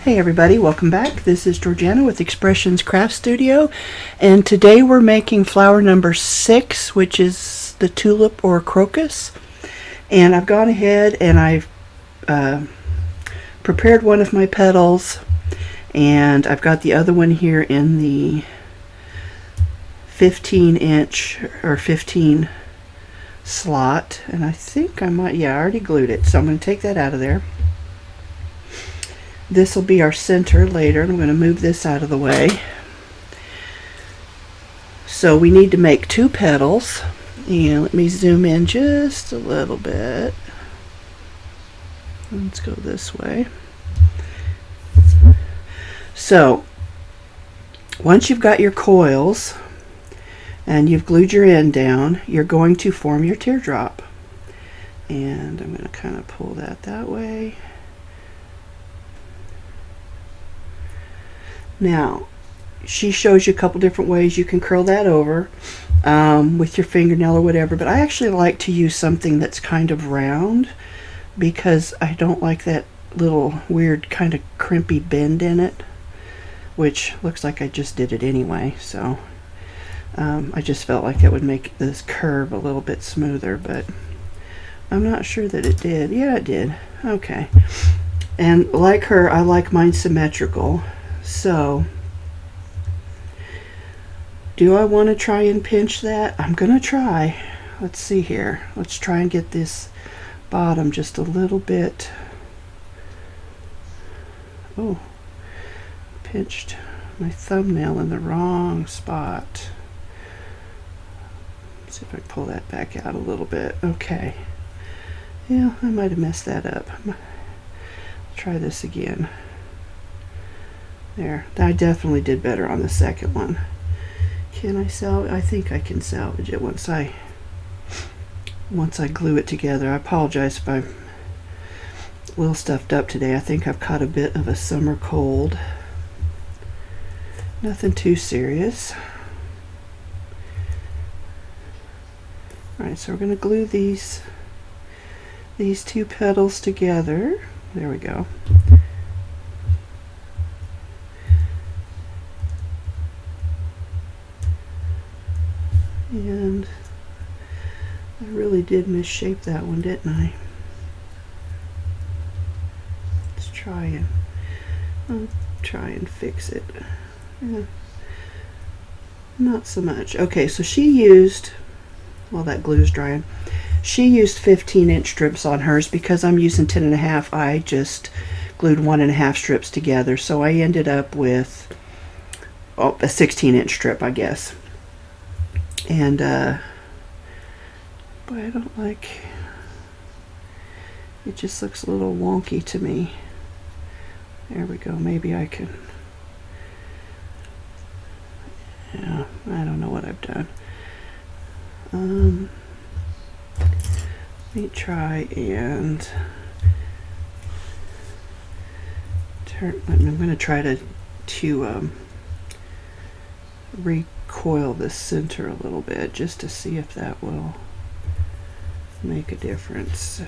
Hey everybody, welcome back. This is Georgiana with Expressions Craft Studio, and today we're making flower number 6, which is the Tulip or Crocus. And I've gone ahead and I've prepared one of my petals, and I've got the other one here in the 15-inch or 15 slot, and I think I might, I already glued it, so I'm going to take that out of there. This will be our center later, and I'm going to move this out of the way. So we need to make 2 petals, and let me zoom in just a little bit. Let's go this way. So once you've got your coils and you've glued your end down, you're going to form your teardrop. And I'm going to kind of pull that way. Now, she shows you a couple different ways you can curl that over with your fingernail or whatever, but I actually like to use something that's kind of round because I don't like that little weird kind of crimpy bend in it, which looks like I just did it anyway, so I just felt like it would make this curve a little bit smoother, but I'm not sure that it did. Yeah, it did. Okay. And like her, I like mine symmetrical. So, do I want to try and pinch that? I'm going to try. Let's see here. Let's try and get this bottom just a little bit. Oh, pinched my thumbnail in the wrong spot. Let's see if I can pull that back out a little bit. Okay. Yeah, I might have messed that up. Try this again. There, I definitely did better on the second one. Can I salvage? I think I can salvage it once I glue it together. I apologize if I'm a little stuffed up today. I think I've caught a bit of a summer cold. Nothing too serious. Alright, so we're going to glue these 2 petals together. There we go. And I really did misshape that one, didn't I? Let's try and fix it. Yeah. Not so much. Okay, so she used, well, that glue's drying. She used 15-inch strips on hers. Because I'm using 10.5, I just glued 1.5 strips together. So I ended up with a 16-inch strip, I guess. And boy, I don't like it. Just looks a little wonky to me. There we go. Maybe I can, yeah, I don't know what I've done. Let me try and turn. I'm going to try to recoil this center a little bit just to see if that will make a difference.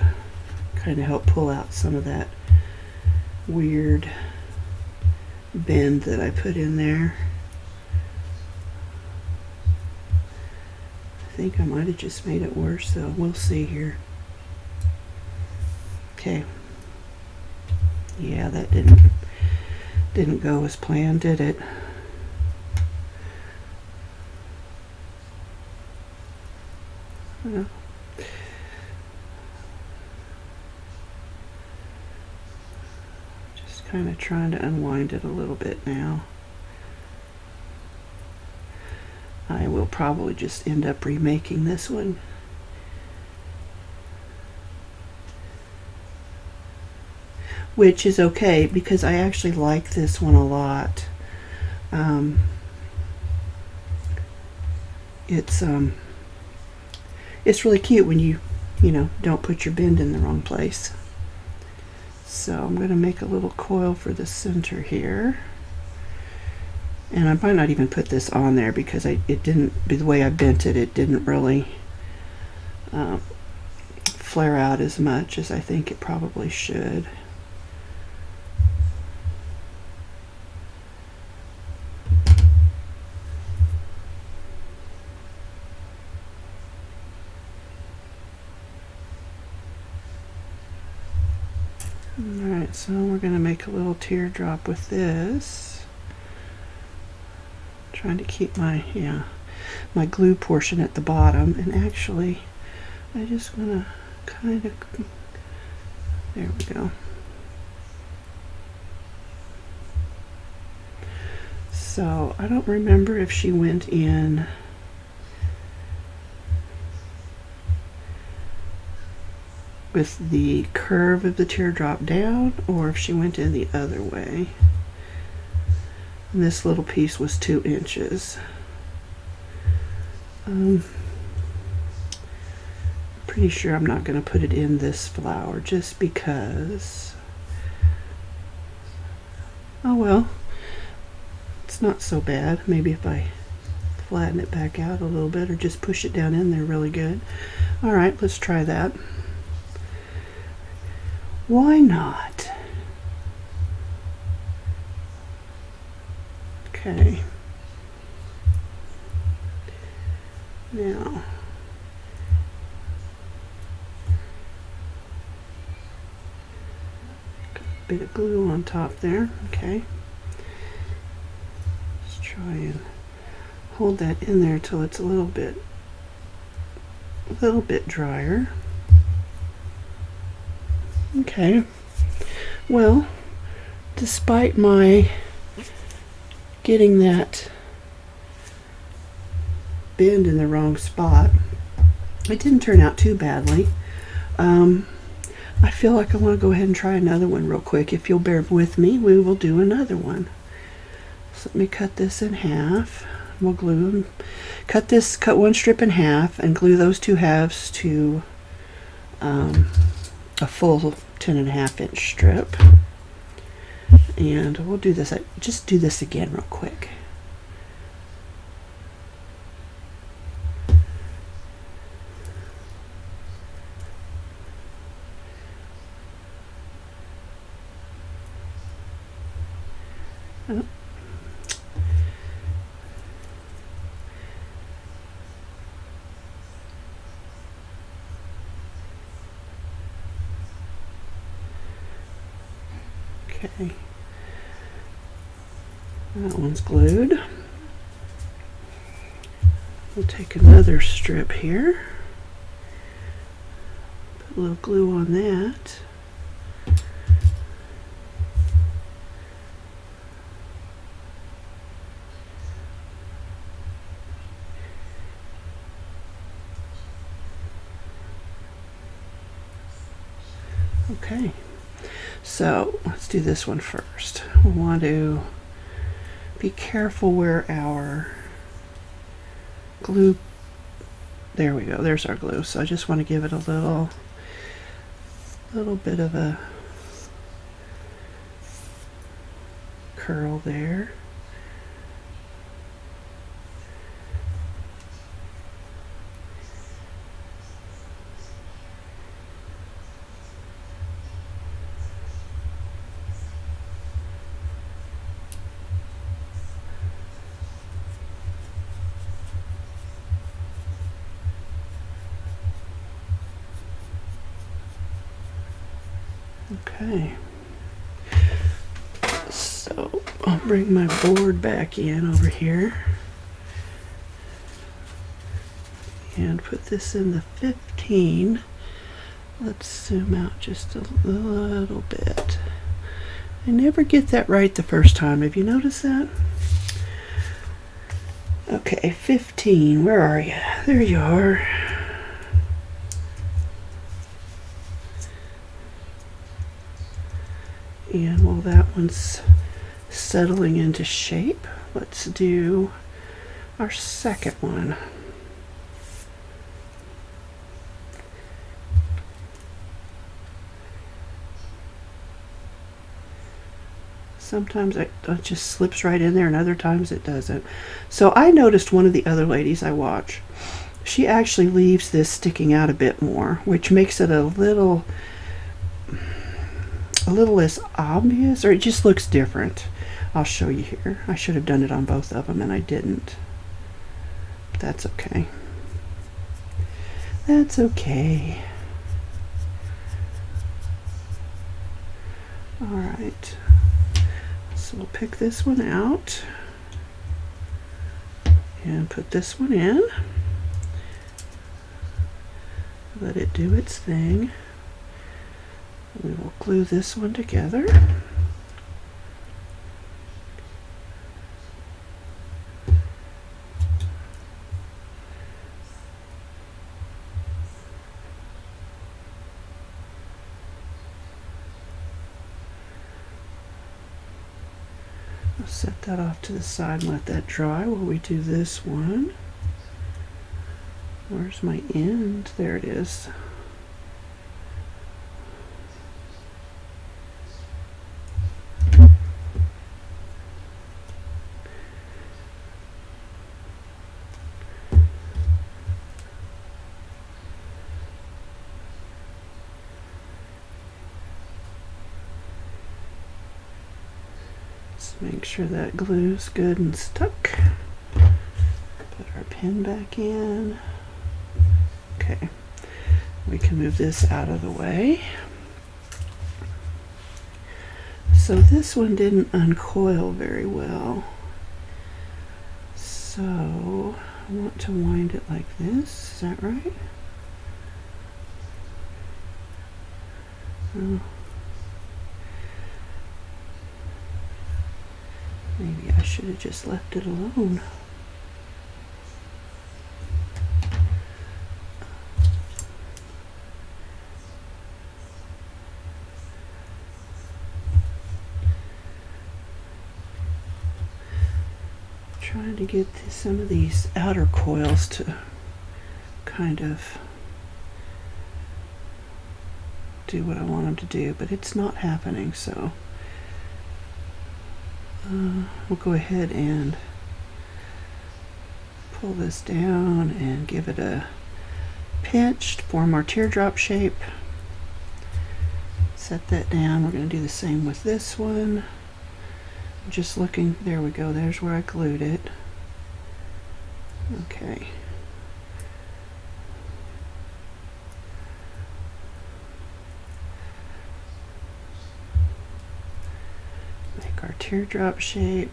Kind of help pull out some of that weird bend that I put in there. I think I might have just made it worse, though. We'll see here. Okay. Yeah, that didn't go as planned, did it? Just kind of trying to unwind it a little bit now. I will probably just end up remaking this one. Which is okay because I actually like this one a lot. It's really cute when you don't put your bend in the wrong place. So I'm going to make a little coil for the center here. And I might not even put this on there because it didn't, the way I bent it, it didn't really flare out as much as I think it probably should. Alright, so we're going to make a little teardrop with this. Trying to keep my, my glue portion at the bottom, and actually I just want to kind of, there we go. So I don't remember if she went in with the curve of the teardrop down or if she went in the other way. And this little piece was 2 inches. Pretty sure I'm not going to put it in this flower just because. Oh well, it's not so bad. Maybe if I flatten it back out a little bit or just push it down in there really good. Alright, let's try that. Why not? Okay. Now, got a bit of glue on top there. Okay. Let's try and hold that in there till it's a little bit drier. Okay. Well, despite my getting that bend in the wrong spot, it didn't turn out too badly. I feel like I want to go ahead and try another one real quick. If you'll bear with me, we will do another one. So let me cut this in half. We'll glue, cut one strip in half and glue those 2 halves to a full 10.5-inch strip. And we'll do this, just do this again real quick. Oh. Okay. That one's glued. We'll take another strip here. Put a little glue on that. Okay. So let's do this one first. We want to be careful where our glue, there we go, there's our glue. So I just want to give it a little bit of a curl there. Okay, so I'll bring my board back in over here and put this in the 15. Let's zoom out just a little bit. I never get that right the first time. Have you noticed that? Okay, 15, where are you? There you are. And while that one's settling into shape, let's do our second one. Sometimes it just slips right in there and other times it doesn't. So I noticed one of the other ladies I watch, she actually leaves this sticking out a bit more, which makes it a little less obvious, or it just looks different. I'll show you here. I should have done it on both of them and I didn't. That's okay. That's okay. All right, so we'll pick this one out and put this one in. Let it do its thing. We will glue this one together. I'll set that off to the side and let that dry while we do this one. Where's my end? There it is. Make sure that glue's good and stuck. Put our pin back in. Okay, we can move this out of the way. So this one didn't uncoil very well. So I want to wind it like this. Is that right? Oh. Maybe I should have just left it alone. Trying to get some of these outer coils to kind of do what I want them to do, but it's not happening, so we'll go ahead and pull this down and give it a pinch to form our teardrop shape. Set that down. We're going to do the same with this one. Just looking, there we go, there's where I glued it. Okay. Our teardrop shape.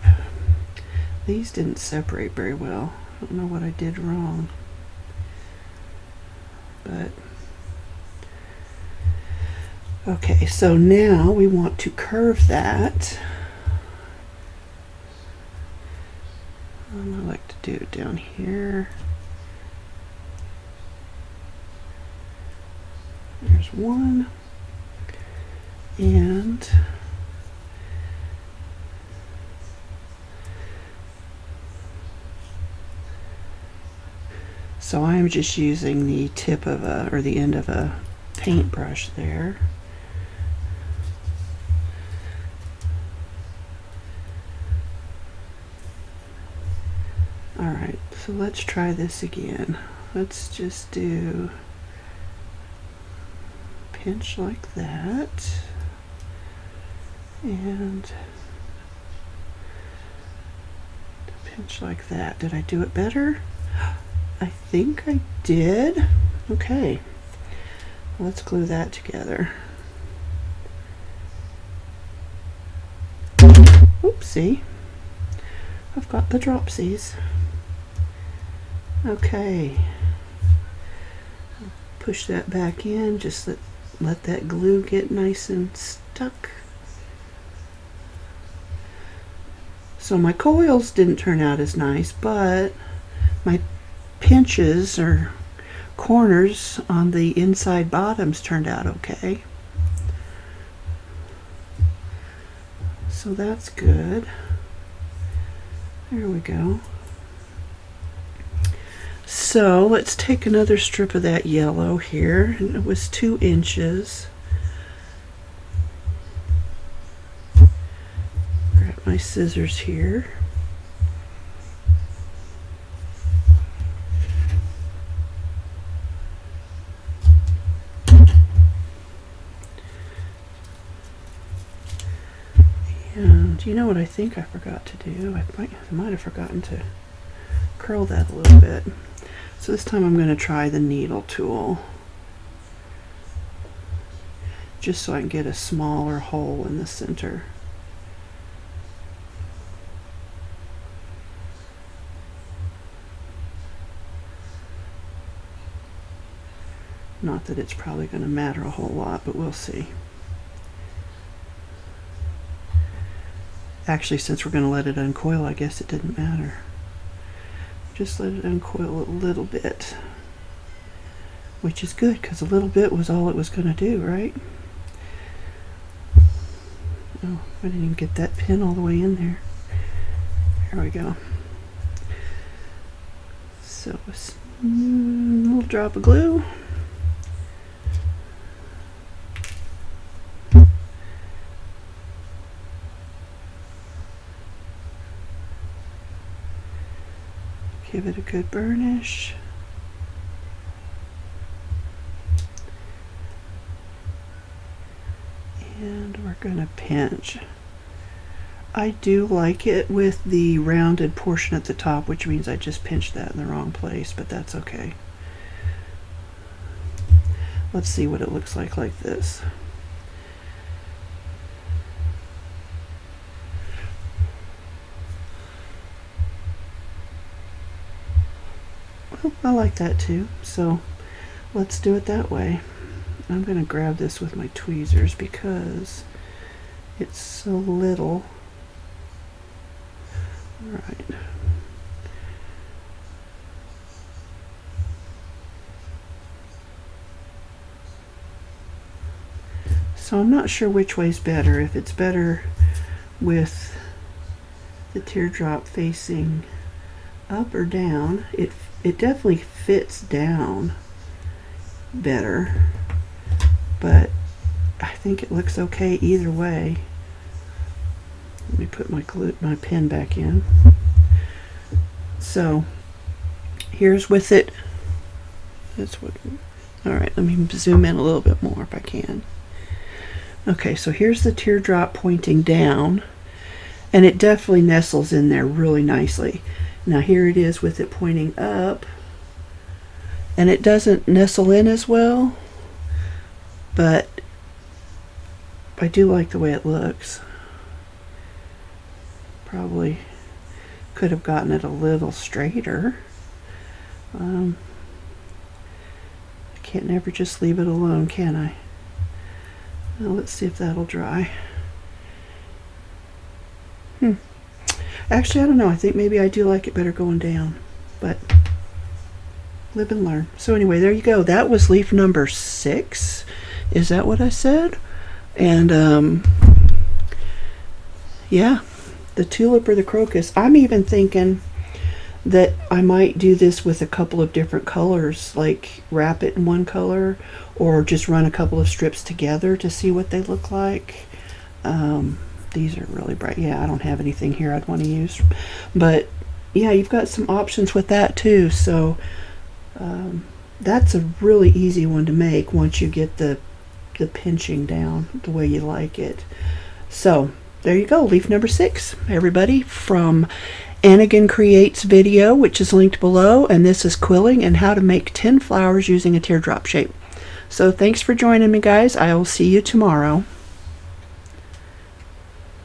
These didn't separate very well. I don't know what I did wrong, but okay, so now we want to curve that. I like to do it down here. There's one, and so I'm just using the tip of a, or the end of a paintbrush there. All right, so let's try this again. Let's just do pinch like that, and pinch like that. Did I do it better? I think I did. Okay, let's glue that together. Oopsie, I've got the dropsies. Okay, push that back in, just let that glue get nice and stuck. So my coils didn't turn out as nice, but my pinches or corners on the inside bottoms turned out okay. So that's good. There we go. So let's take another strip of that yellow here, and it was 2 inches. Grab my scissors here. And you know what I think I forgot to do? I might have forgotten to curl that a little bit. So this time I'm going to try the needle tool. just so I can get a smaller hole in the center. Not that it's probably going to matter a whole lot, but we'll see. Actually, since we're going to let it uncoil, I guess it didn't matter. Just let it uncoil a little bit, which is good because a little bit was all it was going to do, right? Oh, I didn't even get that pin all the way in there. Here we go. So a little drop of glue. Give it a good burnish. And we're going to pinch. I do like it with the rounded portion at the top, which means I just pinched that in the wrong place, but that's okay. Let's see what it looks like this. Well, I like that too, so let's do it that way. I'm going to grab this with my tweezers because it's so little. All right. So I'm not sure which way's better, if it's better with the teardrop facing up or down. It definitely fits down better, but I think it looks okay either way. Let me put my pen back in. So here's with it. That's what. All right, let me zoom in a little bit more if I can. Okay, so here's the teardrop pointing down, and it definitely nestles in there really nicely. Now here it is with it pointing up, and it doesn't nestle in as well, but I do like the way it looks. Probably could have gotten it a little straighter. I can't never just leave it alone, can I? Now let's see if that'll dry. Actually, I don't know. I think maybe I do like it better going down, but live and learn. So anyway, there you go. That was leaf number 6. Is that what I said? And yeah, the tulip or the crocus. I'm even thinking that I might do this with a couple of different colors, like wrap it in one color or just run a couple of strips together to see what they look like. These are really bright. Yeah, I don't have anything here I'd want to use, but yeah, you've got some options with that too. So that's a really easy one to make once you get the pinching down the way you like it. So there you go, leaf number 6, everybody, from Annigan Creates video, which is linked below, and this is quilling and how to make 10 flowers using a teardrop shape. So thanks for joining me, guys. I will see you tomorrow.